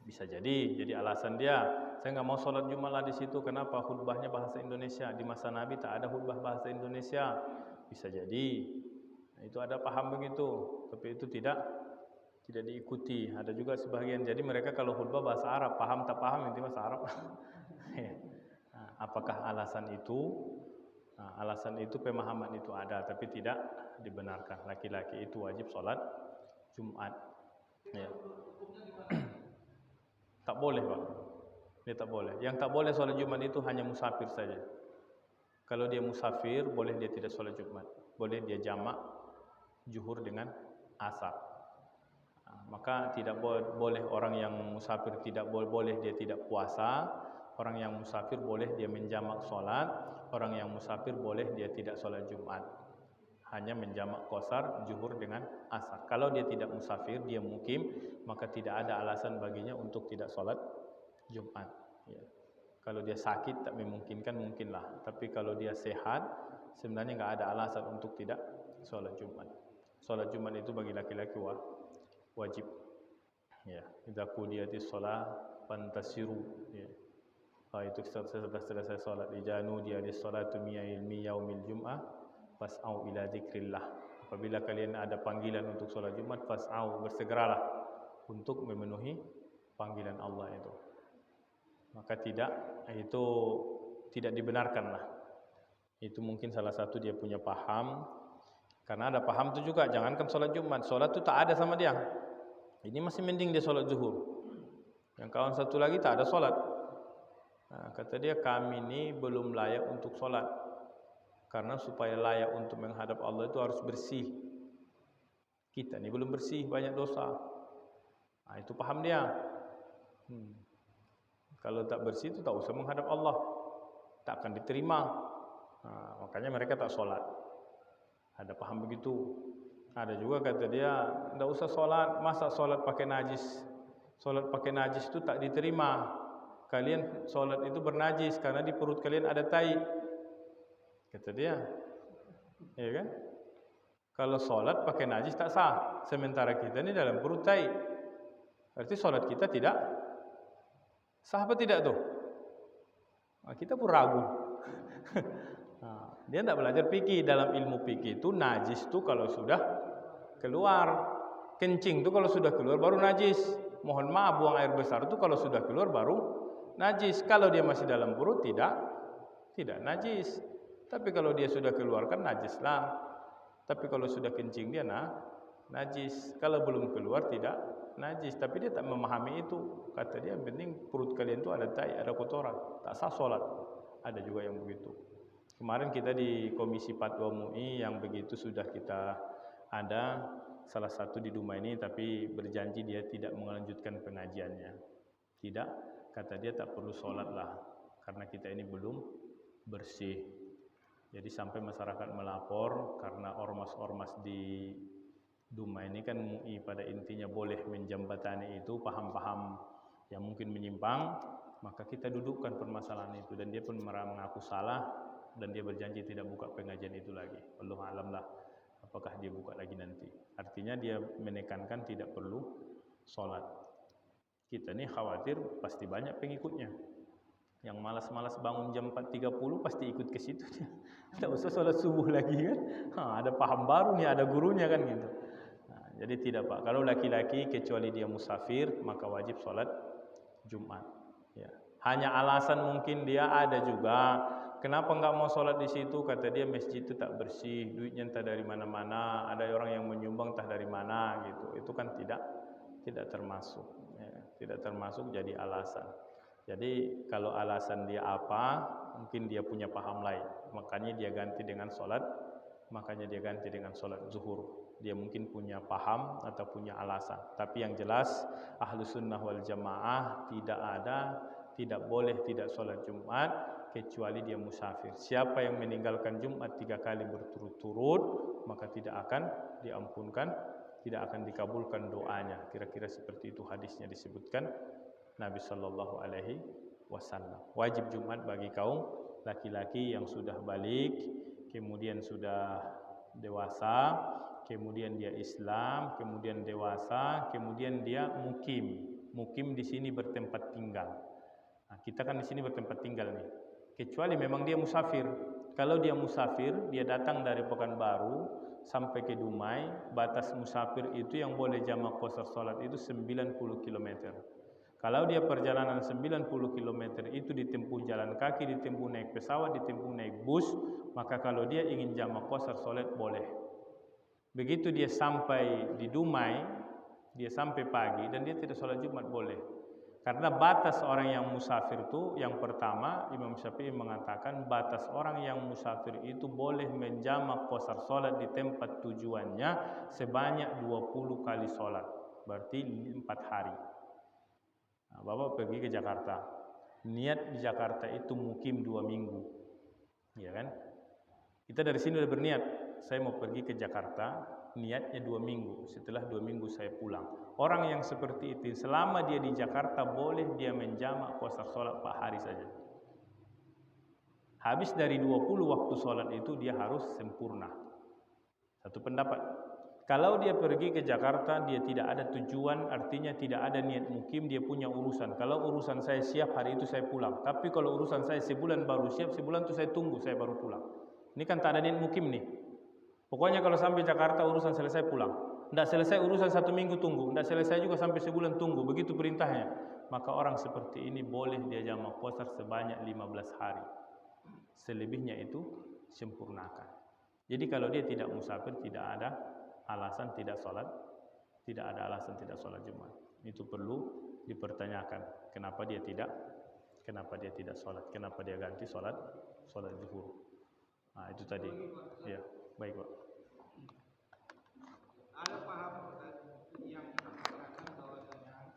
[SPEAKER 2] Bisa jadi alasan dia, saya nggak mau sholat Jumat lah di situ. Kenapa? Khutbahnya bahasa Indonesia. Di masa Nabi tak ada khutbah bahasa Indonesia. Bisa jadi. Nah, itu ada paham begitu, tapi itu tidak diikuti. Ada juga sebagian. Jadi mereka kalau khutbah bahasa Arab, paham tak paham itu bahasa Arab. Nah, apakah alasan itu? Nah, alasan itu, pemahaman itu ada, tapi tidak dibenarkan. Laki-laki itu wajib sholat Jumat. Ya. Tak boleh, Pak. Dia tak boleh. Yang tak boleh sholat Jumat itu hanya musafir saja. Kalau dia musafir, boleh dia tidak sholat Jumat. Boleh dia jamak zuhur dengan asar. Maka tidak boleh orang yang musafir, tidak boleh dia tidak puasa. Orang yang musafir boleh dia menjamak sholat. Orang yang musafir boleh dia tidak sholat Jumat. Hanya menjamak qasar zuhur dengan asar. Kalau dia tidak musafir, dia mukim, maka tidak ada alasan baginya untuk tidak sholat Jumat. Ya. Kalau dia sakit tak memungkinkan, mungkinlah. Tapi kalau dia sehat, sebenarnya nggak ada alasan untuk tidak sholat Jumat. Sholat Jumat itu bagi laki-laki wajib. Ya, idza qudiyatis shalah fantasiru. Ya. Itu setelah selesai sholat, ijanu dia di sholatu mi yaumil jum'ah fas'au ila dzikrillah. Apabila kalian ada panggilan untuk sholat Jumat, fas'au, bersegeralah untuk memenuhi panggilan Allah itu. Maka itu tidak dibenarkanlah. Itu mungkin salah satu dia punya paham. Karena ada paham itu juga, jangankan sholat Jumat, sholat itu tak ada sama dia. Ini masih mending dia sholat zuhur. Yang kawan satu lagi tak ada sholat. Nah, kata dia, kami ini belum layak untuk sholat. Karena supaya layak untuk menghadap Allah itu harus bersih. Kita ini belum bersih, banyak dosa. Nah, itu paham dia. Kalau tak bersih itu tak usah menghadap Allah, tak akan diterima. Nah, makanya mereka tak sholat. Ada paham begitu. Ada juga kata dia, tak usah sholat, masa sholat pakai najis. Sholat pakai najis itu tak diterima. Kalian sholat itu bernajis karena di perut kalian ada tai. Kata dia, ya kan? Kalau sholat pakai najis tak sah. Sementara kita ini dalam perut tai. Berarti sholat kita tidak sah apa tidak tuh? Nah, kita pun ragu. Nah, dia tidak belajar fikih. Dalam ilmu fikih itu najis itu kalau sudah keluar. Kencing itu kalau sudah keluar baru najis. Mohon maaf, buang air besar itu kalau sudah keluar baru najis. Kalau dia masih dalam perut tidak najis. Tapi kalau dia sudah keluarkan najislah. Tapi kalau sudah kencing dia najis. Kalau belum keluar tidak najis. Tapi dia tak memahami itu. Kata dia, yang penting perut kalian itu ada tai, ada kotoran, tak sah sholat. Ada juga yang begitu. Kemarin kita di Komisi Fatwa MUI yang begitu sudah kita ada salah satu di Duma ini, tapi berjanji dia tidak melanjutkan pengajiannya. Tidak, kata dia tak perlu sholat lah, karena kita ini belum bersih. Jadi sampai masyarakat melapor karena ormas-ormas di Duma ini kan MUI pada intinya boleh menjembatani itu paham-paham yang mungkin menyimpang, maka kita dudukkan permasalahan itu dan dia pun mengaku salah dan dia berjanji tidak buka pengajian itu lagi. Wallahu a'lam lah apakah dia buka lagi nanti. Artinya dia menekankan tidak perlu sholat. Kita ini khawatir pasti banyak pengikutnya. Yang malas-malas bangun jam 4.30 pasti ikut ke situ. Tidak usah sholat subuh lagi kan. Ada paham baru nih, ada gurunya kan gitu. Nah, jadi tidak Pak. Kalau laki-laki kecuali dia musafir maka wajib sholat Jumat. Ya. Hanya alasan mungkin dia ada juga. Kenapa enggak mau sholat di situ? Kata dia masjid itu tak bersih, duitnya entah dari mana-mana. Ada orang yang menyumbang entah dari mana gitu. Itu kan tidak termasuk. Ya. Tidak termasuk jadi alasan. Jadi kalau alasan dia apa, mungkin dia punya paham lain. Makanya dia ganti dengan sholat zuhur. Dia mungkin punya paham atau punya alasan. Tapi yang jelas Ahlus Sunnah wal Jamaah tidak boleh tidak sholat Jumat kecuali dia musafir. Siapa yang meninggalkan Jumat 3 kali berturut-turut maka tidak akan diampunkan, tidak akan dikabulkan doanya. Kira-kira seperti itu hadisnya disebutkan Nabi Shallallahu Alaihi Wasallam. Wajib Jumat bagi kaum laki-laki yang sudah balik, kemudian sudah dewasa, kemudian dia Islam, kemudian dewasa, kemudian dia mukim. Mukim di sini bertempat tinggal. Nah, kita kan di sini bertempat tinggal nih. Kecuali memang dia musafir. Kalau dia musafir, dia datang dari Pekanbaru sampai ke Dumai, batas musafir itu yang boleh jamak qasar salat itu 90 km. Kalau dia perjalanan 90 km itu ditempuh jalan kaki, ditempuh naik pesawat, ditempuh naik bus, maka kalau dia ingin jamak qasar salat boleh. Begitu dia sampai di Dumai, dia sampai pagi dan dia tidak salat Jumat boleh. Karena batas orang yang musafir itu, yang pertama Imam Syafi'i mengatakan batas orang yang musafir itu boleh menjamak qasar salat di tempat tujuannya sebanyak 20 kali salat. Berarti 4 hari. Nah, Bapak pergi ke Jakarta, niat di Jakarta itu mukim 2 minggu, ya kan? Kita dari sini udah berniat, saya mau pergi ke Jakarta, niatnya 2 minggu, setelah 2 minggu saya pulang. Orang yang seperti itu, selama dia di Jakarta boleh dia menjamak qasar salat 4 hari saja. Habis dari 20 waktu salat itu dia harus sempurna. Satu pendapat. Kalau dia pergi ke Jakarta, dia tidak ada tujuan, artinya tidak ada niat mukim, dia punya urusan. Kalau urusan saya siap, hari itu saya pulang. Tapi kalau urusan saya sebulan baru siap, sebulan itu saya tunggu, saya baru pulang. Ini kan tak ada niat mukim nih. Pokoknya kalau sampai Jakarta urusan selesai pulang. Tidak selesai urusan 1 minggu tunggu, tidak selesai juga sampai sebulan tunggu, begitu perintahnya. Maka orang seperti ini boleh dia jamak qasar sebanyak 15 hari. Selebihnya itu sempurnakan. Jadi kalau dia tidak musafir, tidak ada alasan tidak sholat, tidak ada alasan tidak sholat Jumat. Itu perlu dipertanyakan. Kenapa dia tidak sholat? Kenapa dia ganti sholat zuhur? Nah itu tadi. Ya, baik Pak.
[SPEAKER 1] Ada paham yang mengatakan bahwasanya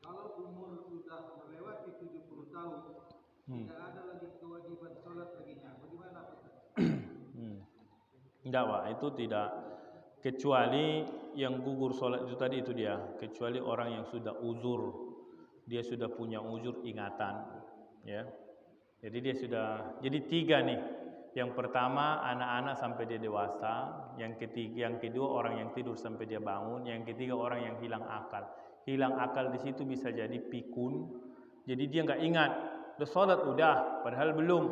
[SPEAKER 1] kalau umur sudah melewati 70 tahun, tidak ada lagi kewajiban sholat baginya. Bagaimana Pak?
[SPEAKER 2] Enggak Pak, itu tidak. Kecuali yang gugur sholat itu tadi itu dia. Kecuali orang yang sudah uzur, dia sudah punya uzur ingatan, ya. Jadi dia sudah. Jadi 3 nih. Yang pertama anak-anak sampai dia dewasa. Yang kedua orang yang tidur sampai dia bangun. Yang ketiga orang yang hilang akal. Hilang akal di situ bisa jadi pikun. Jadi dia nggak ingat. Udah sholat udah, padahal belum.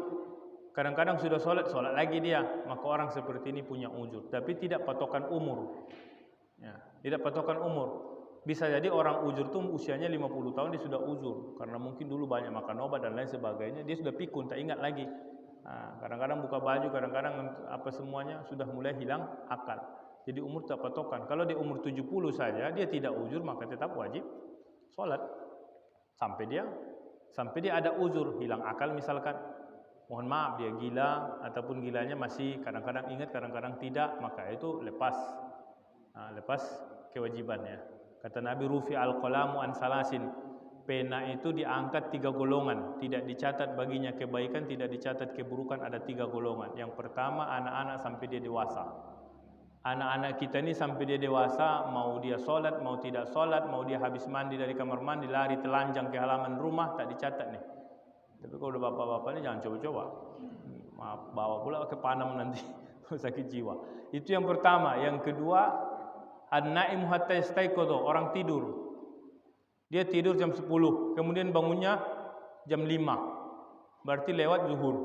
[SPEAKER 2] Kadang-kadang sudah sholat lagi dia. Maka orang seperti ini punya uzur. Tapi tidak patokan umur. Ya, tidak patokan umur. Bisa jadi orang uzur itu usianya 50 tahun dia sudah uzur. Karena mungkin dulu banyak makan obat dan lain sebagainya. Dia sudah pikun, tak ingat lagi. Nah, kadang-kadang buka baju, kadang-kadang apa semuanya sudah mulai hilang akal. Jadi umur tak patokan. Kalau di umur 70 saja dia tidak uzur, maka tetap wajib sholat. Sampai dia ada uzur, hilang akal misalkan. Mohon maaf dia gila ataupun gilanya masih kadang-kadang ingat, kadang-kadang tidak, maka itu lepas kewajibannya. Kata Nabi rufi al-qalamu an salasin, pena itu diangkat 3 golongan, tidak dicatat baginya kebaikan, tidak dicatat keburukan, ada 3 golongan. Yang pertama anak-anak sampai dia dewasa. Anak-anak kita ini sampai dia dewasa, mau dia sholat, mau tidak sholat, mau dia habis mandi dari kamar mandi, lari telanjang ke halaman rumah, tak dicatat nih. Tapi kalau bapak-bapak ini jangan coba-coba, bawa pula ke Panam nanti sakit jiwa. Itu yang pertama. Yang kedua, an-naim hatta yastaiqadha, orang tidur. Dia tidur jam 10, kemudian bangunnya jam 5. Berarti lewat zuhur.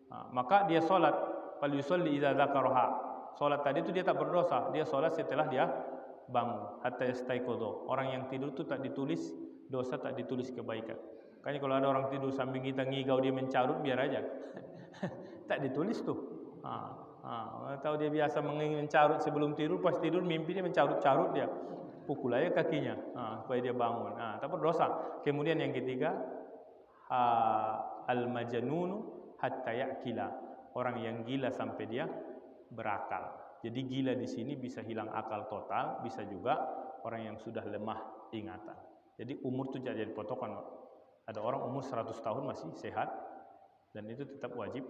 [SPEAKER 2] Nah, maka dia sholat. Fal yusalli idza dzakaraha. Sholat tadi itu dia tak berdosa, dia sholat setelah dia bangun. Hatta yastaiqadha. Orang yang tidur itu tak ditulis dosa, tak ditulis kebaikan. Makanya kalau ada orang tidur samping kita ngigau dia mencarut, biar aja. Tak ditulis tuh. Tahu dia biasa mencarut sebelum tidur, pas tidur mimpi dia mencarut-carut dia. Pukul aja kakinya supaya dia bangun. Tak berdosa. Kemudian yang ketiga, al-majnunu hatta ya'kila. Orang yang gila sampai dia berakal. Jadi gila di sini bisa hilang akal total, bisa juga orang yang sudah lemah ingatan. Jadi umur itu jadi potokan. Ada orang umur 100 tahun masih sehat dan itu tetap wajib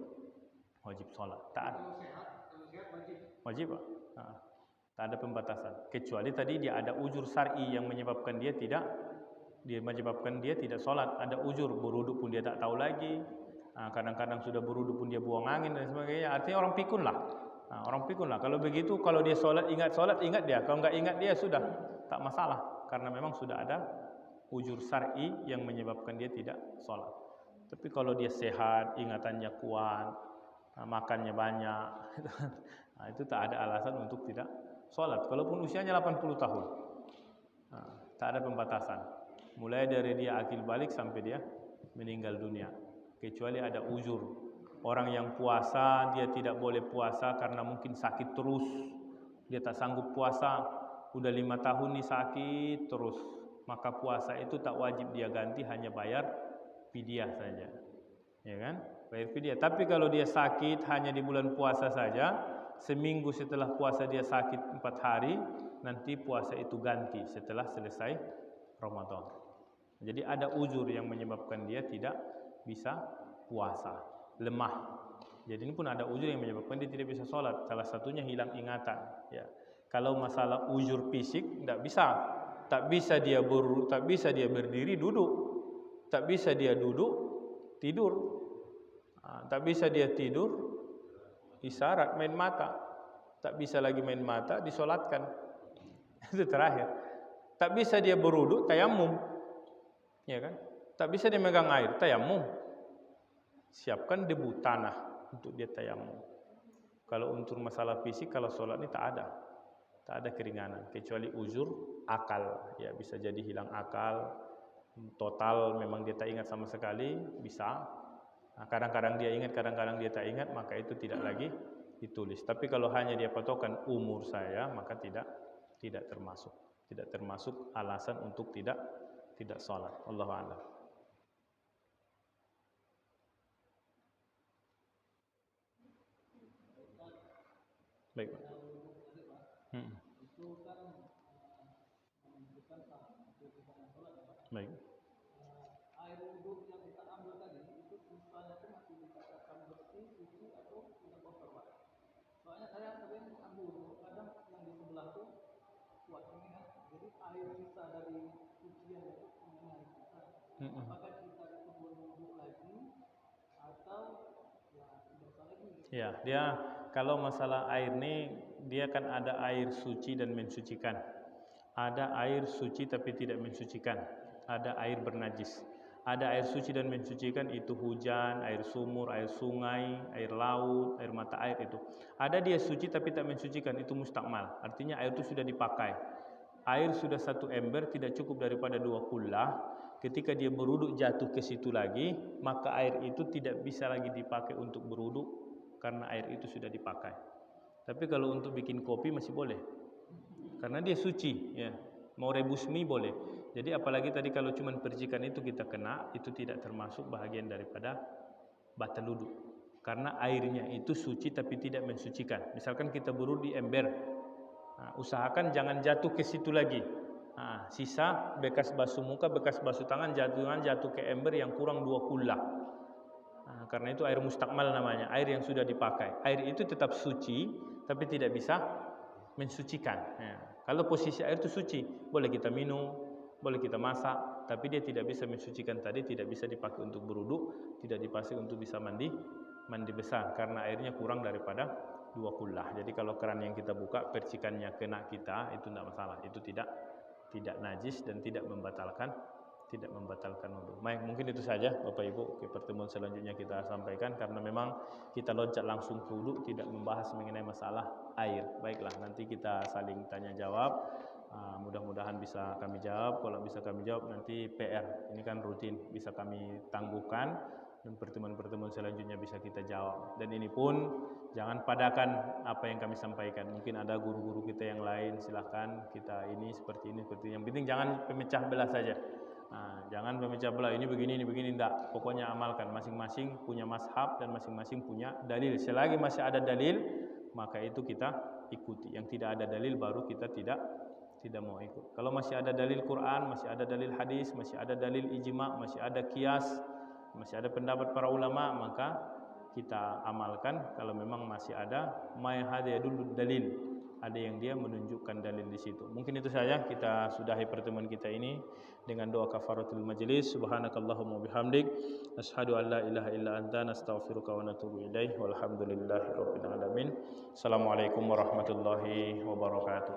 [SPEAKER 2] sholat. Tak wajib Pak. Tak ada pembatasan. Kecuali tadi dia ada uzur syar'i yang menyebabkan dia tidak sholat. Ada uzur, berwudu pun dia tak tahu lagi. Kadang-kadang sudah berwudu pun dia buang angin dan sebagainya. Artinya orang pikun lah. Kalau begitu, kalau dia sholat ingat dia. Kalau nggak ingat dia sudah tak masalah. Karena memang sudah ada uzur syar'i yang menyebabkan dia tidak sholat. Tapi kalau dia sehat, ingatannya kuat, makannya banyak, itu tak ada alasan untuk tidak sholat. Kalaupun usianya 80 tahun, tak ada pembatasan. mulai dari dia akil balik sampai dia meninggal dunia, kecuali ada uzur. Orang yang puasa dia tidak boleh puasa karena mungkin sakit terus, dia tak sanggup puasa, udah 5 tahun nih sakit terus, maka puasa itu tak wajib dia ganti, hanya bayar fidyah saja, ya kan? Bayar fidyah. Tapi kalau dia sakit hanya di bulan puasa saja, seminggu setelah puasa dia sakit 4 hari, nanti puasa itu ganti setelah selesai Ramadan. Jadi ada uzur yang menyebabkan dia tidak bisa puasa, lemah. Jadi ini pun ada uzur yang menyebabkan dia tidak bisa sholat. Salah satunya hilang ingatan. Ya. Kalau masalah uzur fisik, tak bisa dia berdiri duduk, tak bisa dia duduk tidur, tak bisa dia tidur isyarat main mata, tak bisa lagi main mata disolatkan. Itu terakhir. Tak bisa dia berwudu tayamum, ya kan? Tak bisa dia megang air tayamum. Siapkan debu tanah untuk dia tayamum. Kalau untuk masalah fisik, kalau sholat ini tak ada keringanan, kecuali uzur akal. Ya, bisa jadi hilang akal total, memang dia tak ingat sama sekali, bisa. Nah, kadang-kadang dia ingat, kadang-kadang dia tak ingat, maka itu tidak lagi ditulis. Tapi kalau hanya dia patokan umur saya, maka tidak termasuk alasan untuk tidak sholat. Allahu a'lam. Baik, Pak. Baik.
[SPEAKER 1] Air wudhu yang kita ambil tadi itu sisanya itu masih dikatakan bersih, suci atau tidak kotor, Pak? Soalnya saya sering ambil wudhu, kadang yang di sebelah tuh kuat ini kan, jadi air sisa dari sucian itu mengenai kita. Apakah kita itu berwudhu lagi atau ya tidak salah lagi?
[SPEAKER 2] Ya, dia kalau masalah air ini, dia kan ada air suci dan mensucikan. Ada air suci tapi tidak mensucikan. Ada air bernajis. Ada air suci dan mensucikan, itu hujan, air sumur, air sungai, air laut, air mata air itu. Ada dia suci tapi tak mensucikan, itu mustakmal. Artinya air itu sudah dipakai. Air sudah 1 ember, tidak cukup daripada 2 kullah. Ketika dia berwudu jatuh ke situ lagi, maka air itu tidak bisa lagi dipakai untuk berwudu karena air itu sudah dipakai. Tapi kalau untuk bikin kopi masih boleh, karena dia suci, ya. Mau rebus mie boleh. Jadi apalagi tadi kalau cuma percikan itu kita kena, itu tidak termasuk bahagian daripada batal wudu. Karena airnya itu suci tapi tidak mensucikan. Misalkan kita berwudu di ember, usahakan jangan jatuh ke situ lagi. Sisa bekas basuh muka, bekas basuh tangan, jatuh ke ember yang kurang 2 kullah. Karena itu air mustakmal namanya, air yang sudah dipakai. Air itu tetap suci tapi tidak bisa mensucikan. Ya. Kalau posisi air itu suci, boleh kita minum, boleh kita masak, tapi dia tidak bisa mensucikan tadi, tidak bisa dipakai untuk berwudu, tidak dipakai untuk bisa mandi besar karena airnya kurang daripada 2 kullah. Jadi kalau keran yang kita buka percikannya kena kita, itu tidak masalah, itu tidak najis dan tidak membatalkan wudu. Baik, mungkin itu saja Bapak Ibu. Ke pertemuan selanjutnya kita sampaikan, karena memang kita loncat langsung ke wudu, tidak membahas mengenai masalah air. Baiklah, nanti kita saling tanya jawab. Mudah-mudahan bisa kami jawab. Kalau bisa kami jawab, nanti PR ini kan rutin, bisa kami tangguhkan, dan pertemuan-pertemuan selanjutnya bisa kita jawab. Dan ini pun jangan padakan apa yang kami sampaikan. Mungkin ada guru-guru kita yang lain, silahkan kita ini seperti ini. Yang penting jangan pemecah belah saja. Jangan pemecah belah, ini begini, enggak. Pokoknya amalkan, masing-masing punya mazhab dan masing-masing punya dalil. Selagi masih ada dalil, maka itu kita ikuti. Yang tidak ada dalil baru kita tidak mau ikut. Kalau masih ada dalil Quran, masih ada dalil hadis, masih ada dalil ijma', masih ada qiyas, masih ada pendapat para ulama, maka kita amalkan. Kalau memang masih ada ma hadiyadul dalil, ada yang dia menunjukkan dalil di situ. Mungkin itu saja, kita sudahi pertemuan kita ini dengan doa kafaratul majlis. Subhanakallahumma bihamdik, asyhadu an la ilaha illa anta, nastaghfiruka wa natubu ilaih. Walhamdulillahirabbil alamin. Assalamualaikum warahmatullahi wabarakatuh.